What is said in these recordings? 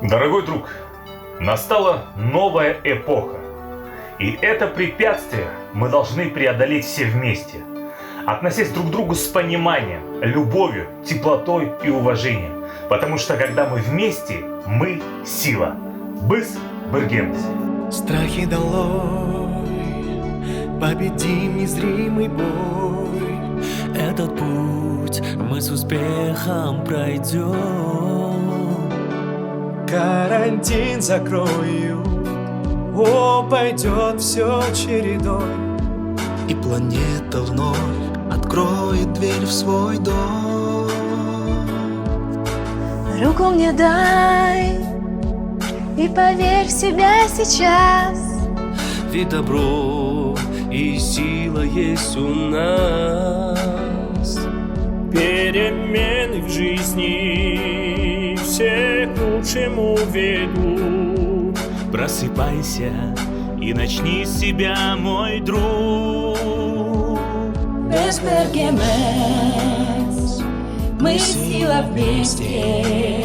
Дорогой друг, настала новая эпоха. И это препятствие мы должны преодолеть все вместе. Относясь друг к другу с пониманием, любовью, теплотой и уважением. Потому что когда мы вместе, мы сила. Быс Бергенс. Страхи долой, победим незримый бой. Этот путь мы с успехом пройдем. Карантин закрою, пойдет все чередой. И планета вновь откроет дверь в свой дом. Руку мне дай и поверь в себя сейчас. Ведь добро и сила есть у нас. Перемены в жизни все к лучшему ведут. Просыпайся и начни с себя, мой друг. Без Бергенс мы сила вместе.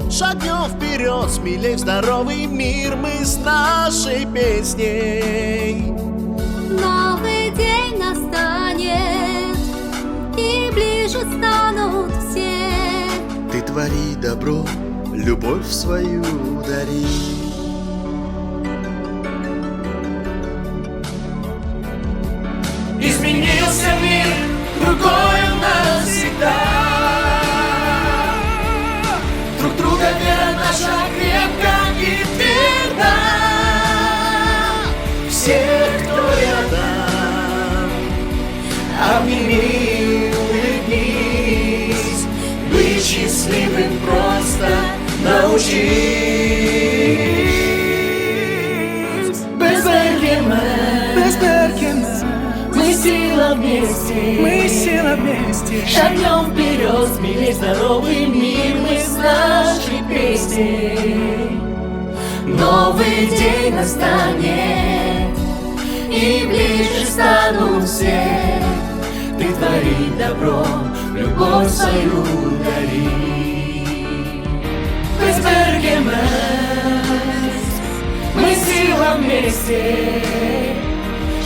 Шагнем вперед, смелей в здоровый мир мы с нашей песней. Новый день настанет, и ближе станут все. Ты твори добро, любовь свою дари. Изменился мир, другой он навсегда. Друг друга вера наша крепка и тверда. Всех, кто рядом, обними, улыбнись. Быть счастливым просто научись. Без Бергенс мы сила вместе, шагнем вперед, смелей здоровый мир мы с нашей песней. Новый день настанет, и ближе станут все. Ты твори добро, любовь свою дари. Без Бергенс мы сила вместе.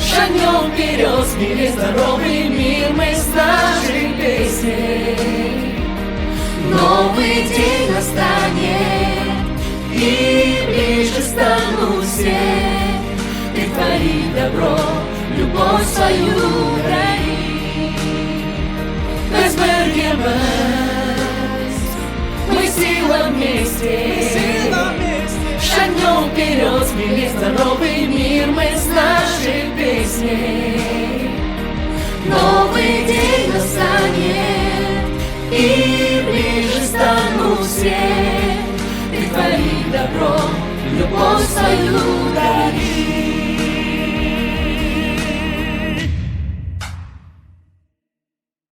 Шагнем вперед, смелей здоровый мир мы с нашей песней. Новый день настанет, и ближе станут все. Ты твори добро, любовь свою дари. Без Бергенс мы сила вместе. Шагнем вперед, смелей здоровый мир мы с нашей песней. Новый день настанет, и ближе станут все. Ты твори добро, любовь свою дари.